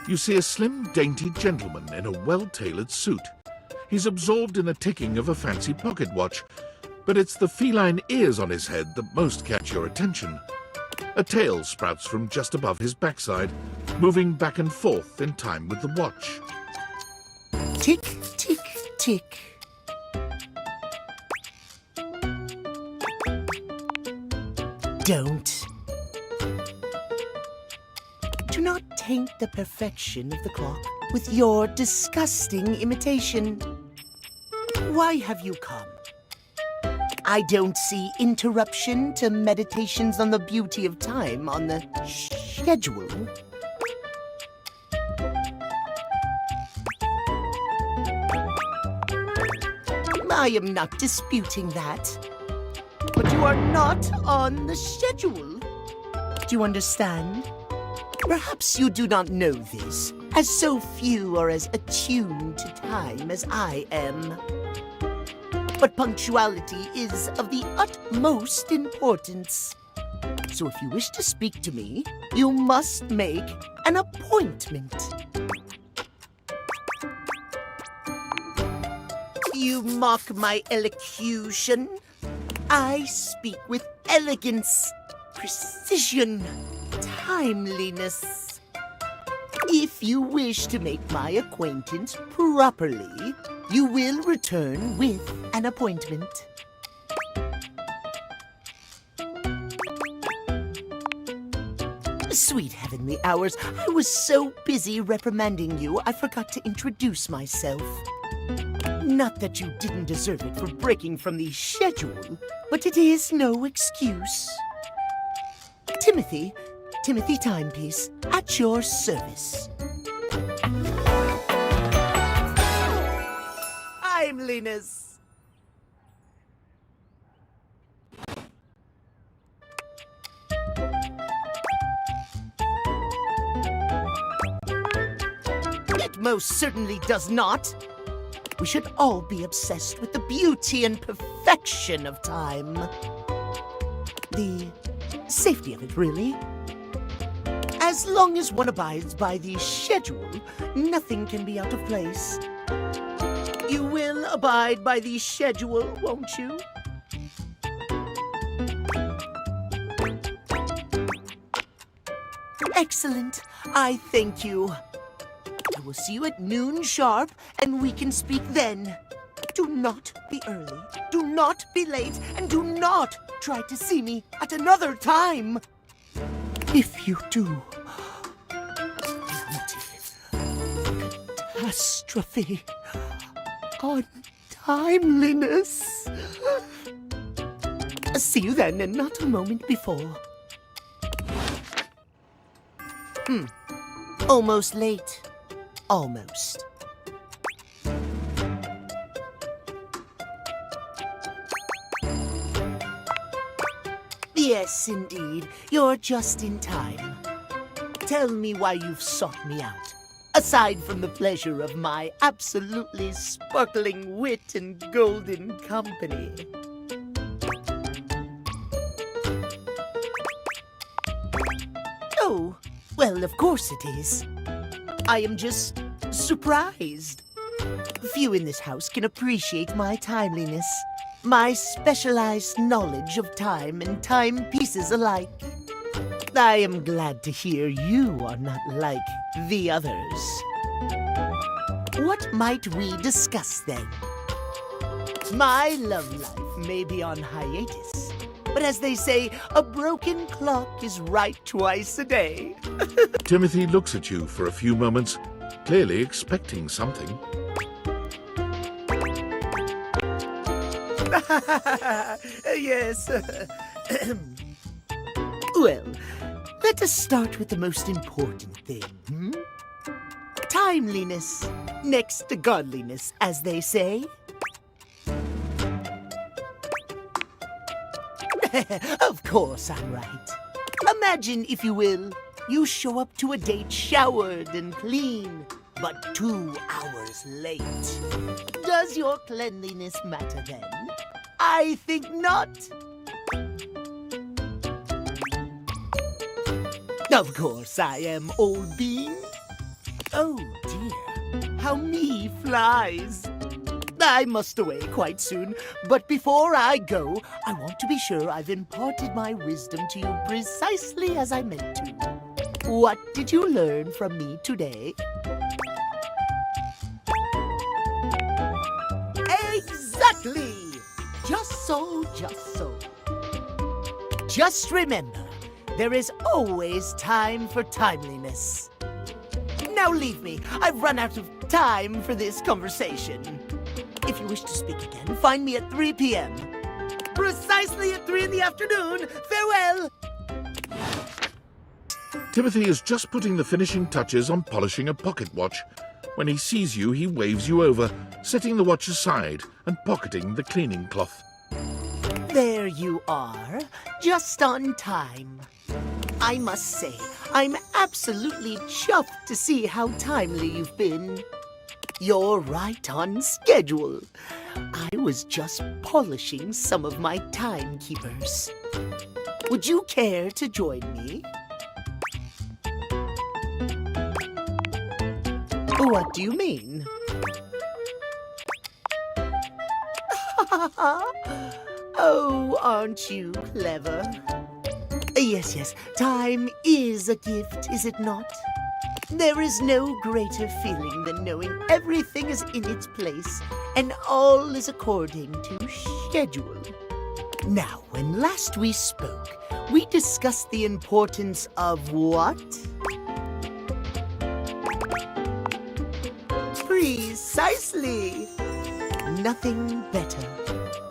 You see a slim, dainty gentleman in a well-tailored suit. He's absorbed in the ticking of a fancy pocket watch, but it's the feline ears on his head that most catch your attention. A tail sprouts from just above his backside, moving back and forth in time with the watch. Tick, tick, tick. Don't. Do not taint the perfection of the clock with your disgusting imitation. Why have you come? I don't see interruption to meditations on the beauty of time on the schedule. I am not disputing that. But you are not on the schedule. Do you understand? Perhaps you do not know this, as so few are as attuned to time as I am. But punctuality is of the utmost importance. So if you wish to speak to me, you must make an appointment. You mock my elocution. I speak with elegance, precision, timeliness. If you wish to make my acquaintance properly, you will return with an appointment. Sweet heavenly hours, I was so busy reprimanding you, I forgot to introduce myself. Not that you didn't deserve it for breaking from the schedule, but it is no excuse. Timothy Timepiece, at your service. Timeliness. It most certainly does not. We should all be obsessed with the beauty and perfection of time. The safety of it, really. As long as one abides by the schedule, nothing can be out of place. You will abide by the schedule, won't you? Excellent. I thank you. I will see you at noon sharp, and we can speak then. Do not be early, do not be late, and do not try to see me at another time. If you do, catastrophe, untimeliness. See you then, and not a moment before. Almost late. Almost. Yes, indeed. You're just in time. Tell me why you've sought me out, aside from the pleasure of my absolutely sparkling wit and golden company. Oh, well, of course it is. I am just surprised. Few in this house can appreciate my timeliness, my specialized knowledge of time and timepieces alike. I am glad to hear you are not like the others. What might we discuss then? My love life may be on hiatus, but as they say, a broken clock is right twice a day. Timothy looks at you for a few moments, clearly expecting something. Yes. Well, let us start with the most important thing. Timeliness, next to godliness, as they say. Of course I'm right. Imagine, if you will, you show up to a date showered and clean, but 2 hours late. Does your cleanliness matter then? I think not. Of course I am, old bean. Oh, dear. How me flies. I must away quite soon, but before I go, I want to be sure I've imparted my wisdom to you precisely as I meant to. What did you learn from me today? Exactly! Just so, just so. Just remember, there is always time for timeliness. Now leave me. I've run out of time for this conversation. If you wish to speak again, find me at 3 p.m. Precisely at 3 in the afternoon. Farewell! Timothy is just putting the finishing touches on polishing a pocket watch. When he sees you, he waves you over, setting the watch aside and pocketing the cleaning cloth. There you are, just on time. I must say, I'm absolutely chuffed to see how timely you've been. You're right on schedule. I was just polishing some of my timekeepers. Would you care to join me? What do you mean? Oh, aren't you clever? Yes, time is a gift, is it not? There is no greater feeling than knowing everything is in its place and all is according to schedule. Now, when last we spoke, we discussed the importance of what? Precisely! Nothing better,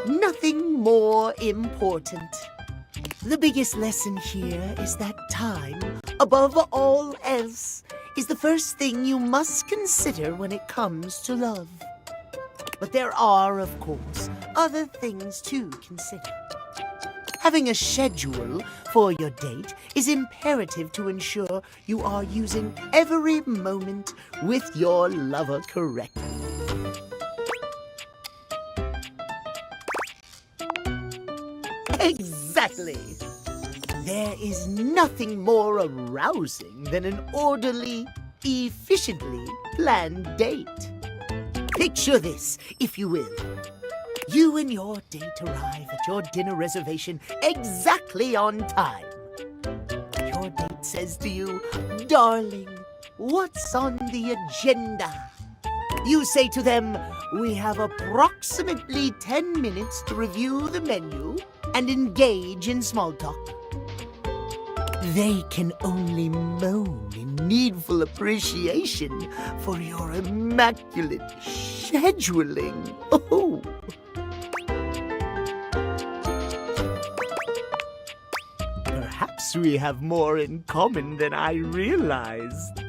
nothing more important. The biggest lesson here is that time, above all else, is the first thing you must consider when it comes to love. But there are, of course, other things to consider. Having a schedule for your date is imperative to ensure you are using every moment with your lover correctly. Exactly! There is nothing more arousing than an orderly, efficiently planned date. Picture this, if you will. You and your date arrive at your dinner reservation exactly on time. Your date says to you, "Darling, what's on the agenda?" You say to them, "We have approximately 10 minutes to review the menu and engage in small talk." They can only moan in needful appreciation for your immaculate scheduling. Oh. Perhaps we have more in common than I realized.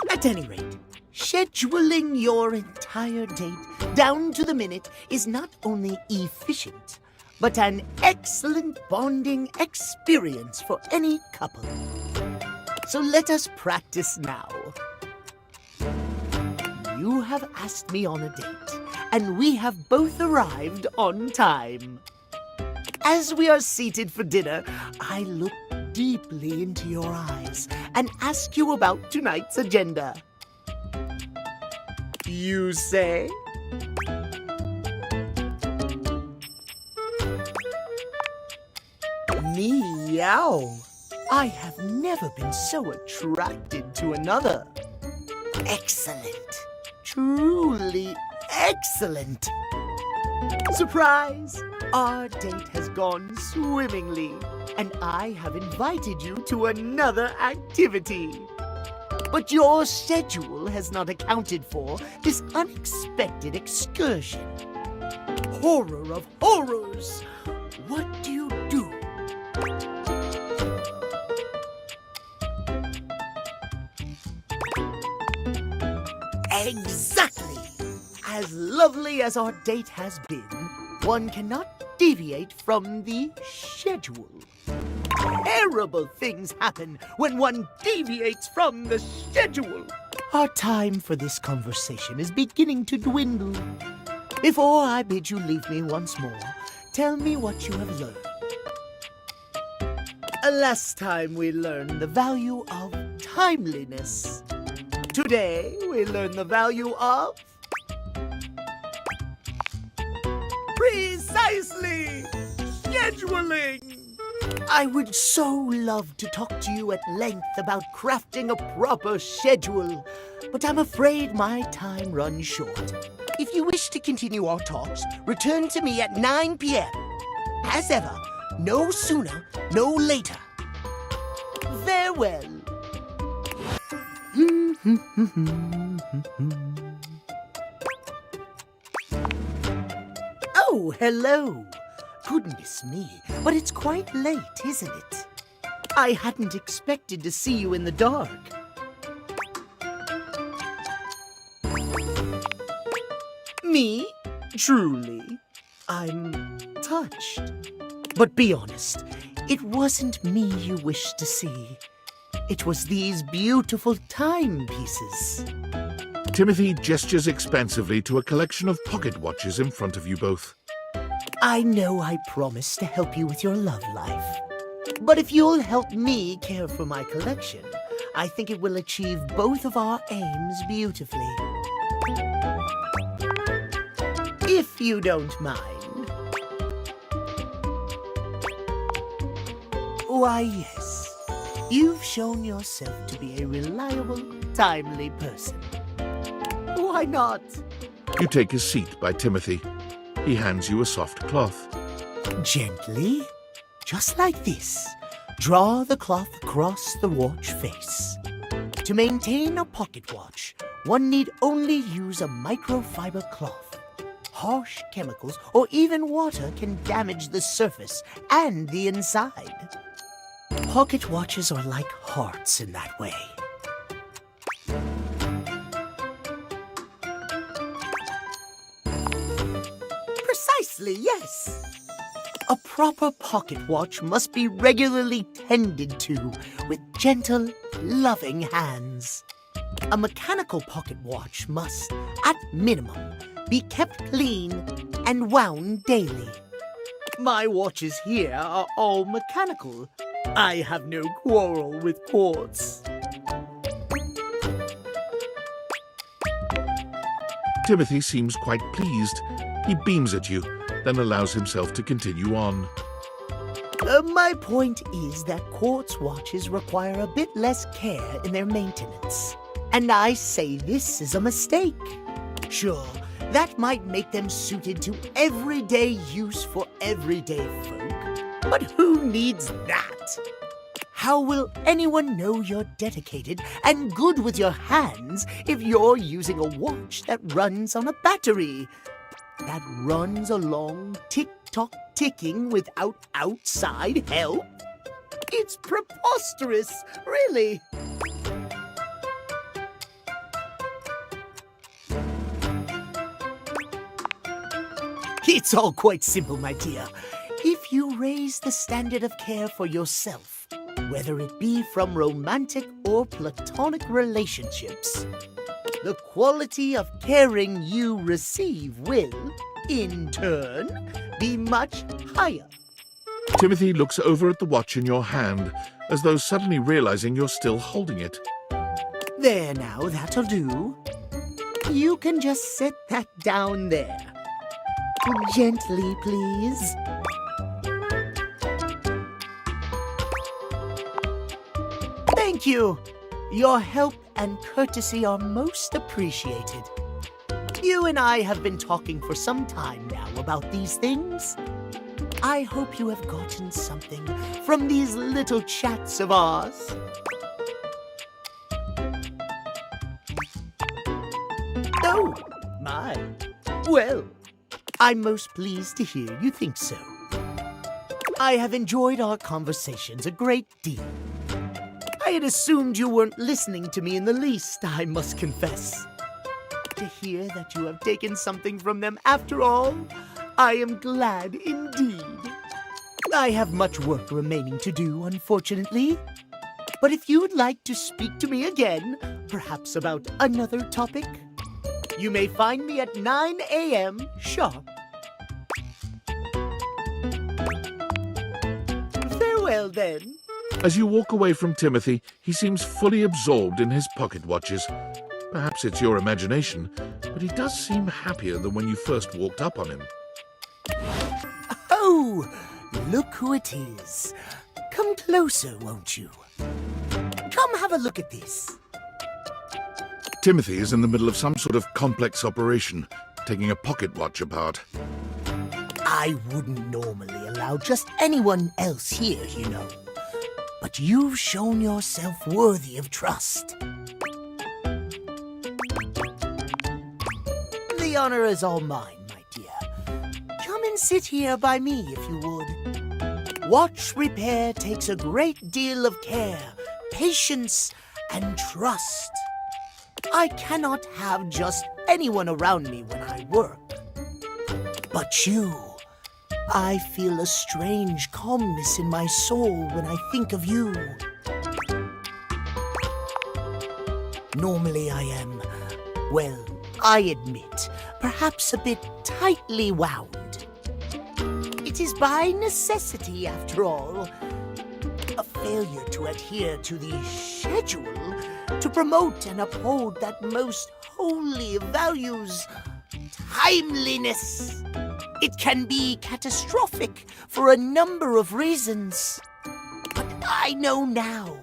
At any rate, scheduling your entire date down to the minute is not only efficient, but an excellent bonding experience for any couple. So let us practice now. You have asked me on a date, and we have both arrived on time. As we are seated for dinner, I look deeply into your eyes and ask you about tonight's agenda. You say? Meow! I have never been so attracted to another. Excellent. Truly excellent. Surprise! Our date has gone swimmingly, and I have invited you to another activity. But your schedule has not accounted for this unexpected excursion. Horror of horrors! What do you do? Exactly! As lovely as our date has been, one cannot deviate from the schedule. Terrible things happen when one deviates from the schedule. Our time for this conversation is beginning to dwindle. Before I bid you leave me once more, tell me what you have learned. Last time we learned the value of timeliness. Today, we learn the value of... precisely! Scheduling! I would so love to talk to you at length about crafting a proper schedule, but I'm afraid my time runs short. If you wish to continue our talks, return to me at 9 p.m. As ever, no sooner, no later. Farewell. Oh, hello. Goodness me, but it's quite late, isn't it? I hadn't expected to see you in the dark. Me? Truly? I'm touched. But be honest, it wasn't me you wished to see. It was these beautiful timepieces. Timothy gestures expansively to a collection of pocket watches in front of you both. I know I promised to help you with your love life. But if you'll help me care for my collection, I think it will achieve both of our aims beautifully. If you don't mind. Why, yes. You've shown yourself to be a reliable, timely person. Why not? You take a seat by Timothy. He hands you a soft cloth. Gently, just like this, draw the cloth across the watch face. To maintain a pocket watch, one need only use a microfiber cloth. Harsh chemicals or even water can damage the surface and the inside. Pocket watches are like hearts in that way. Precisely, yes. A proper pocket watch must be regularly tended to with gentle, loving hands. A mechanical pocket watch must, at minimum, be kept clean and wound daily. My watches here are all mechanical. I have no quarrel with quartz. Timothy seems quite pleased. He beams at you, then allows himself to continue on. My point is that quartz watches require a bit less care in their maintenance. And I say this is a mistake. Sure, that might make them suited to everyday use for everyday folk. But who needs that? How will anyone know you're dedicated and good with your hands if you're using a watch that runs on a battery? That runs along tick-tock ticking without outside help? It's preposterous, really. It's all quite simple, my dear. If you raise the standard of care for yourself, whether it be from romantic or platonic relationships, the quality of caring you receive will, in turn, be much higher. Timothy looks over at the watch in your hand, as though suddenly realizing you're still holding it. There now, that'll do. You can just set that down there. Gently, please. Thank you. Your help and courtesy are most appreciated. You and I have been talking for some time now about these things. I hope you have gotten something from these little chats of ours. Oh, my. Well, I'm most pleased to hear you think so. I have enjoyed our conversations a great deal. I had assumed you weren't listening to me in the least, I must confess. To hear that you have taken something from them after all, I am glad indeed. I have much work remaining to do, unfortunately. But if you'd like to speak to me again, perhaps about another topic, you may find me at 9 a.m. sharp. Farewell, then. As you walk away from Timothy, he seems fully absorbed in his pocket watches. Perhaps it's your imagination, but he does seem happier than when you first walked up on him. Oh, look who it is. Come closer, won't you? Come have a look at this. Timothy is in the middle of some sort of complex operation, taking a pocket watch apart. I wouldn't normally allow just anyone else here, you know. But you've shown yourself worthy of trust. The honor is all mine, my dear. Come and sit here by me, if you would. Watch repair takes a great deal of care, patience, and trust. I cannot have just anyone around me when I work. But you, I feel a strange calmness in my soul when I think of you. Normally I am, well, I admit, perhaps a bit tightly wound. It is by necessity, after all. A failure to adhere to the schedule, to promote and uphold that most holy of values, timeliness. It can be catastrophic for a number of reasons. But I know now.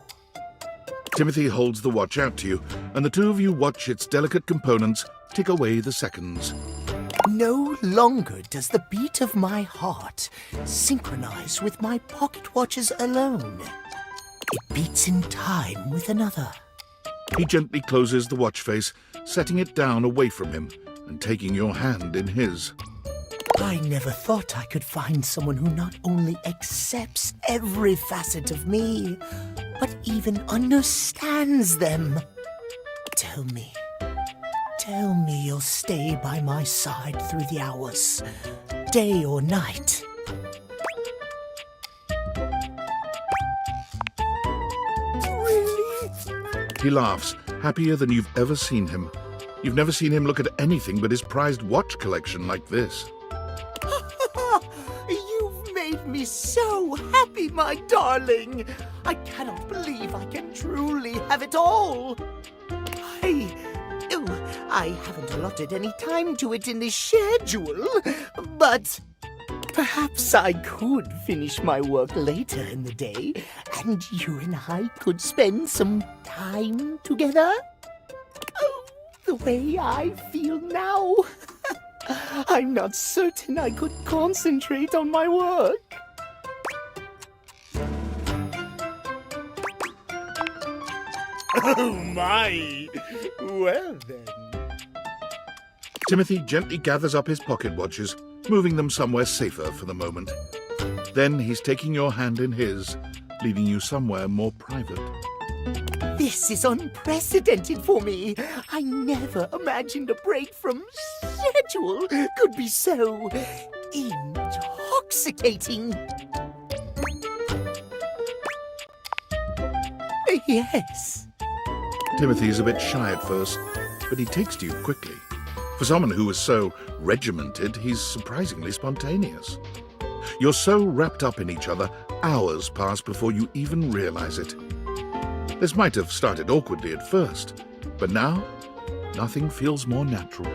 Timothy holds the watch out to you, and the two of you watch its delicate components tick away the seconds. No longer does the beat of my heart synchronize with my pocket watches alone. It beats in time with another. He gently closes the watch face, setting it down away from him and taking your hand in his. I never thought I could find someone who not only accepts every facet of me, but even understands them. Tell me you'll stay by my side through the hours, day or night. Really? He laughs, happier than you've ever seen him. You've never seen him look at anything but his prized watch collection like this. You've made me so happy, my darling. I cannot believe I can truly have it all. I haven't allotted any time to it in the schedule, but perhaps I could finish my work later in the day, and you and I could spend some time together. Oh, the way I feel now. I'm not certain I could concentrate on my work. Oh, my. Well, then. Timothy gently gathers up his pocket watches, moving them somewhere safer for the moment. Then he's taking your hand in his, leading you somewhere more private. This is unprecedented for me. I never imagined a break from schedule could be so intoxicating. Yes. Timothy's a bit shy at first, but he takes to you quickly. For someone who is so regimented, he's surprisingly spontaneous. You're so wrapped up in each other, hours pass before you even realize it. This might have started awkwardly at first, but now, nothing feels more natural.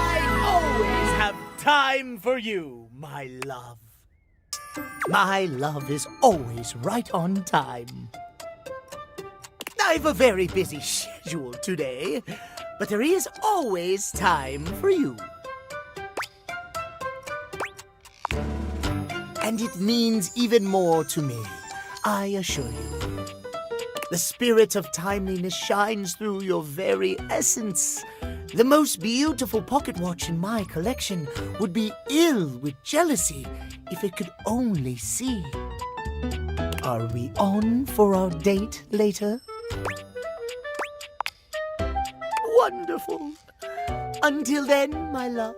I always have time for you, my love. My love is always right on time. I've a very busy schedule today, but there is always time for you. And it means even more to me, I assure you. The spirit of timeliness shines through your very essence. The most beautiful pocket watch in my collection would be ill with jealousy if it could only see. Are we on for our date later? Wonderful. Until then, my love,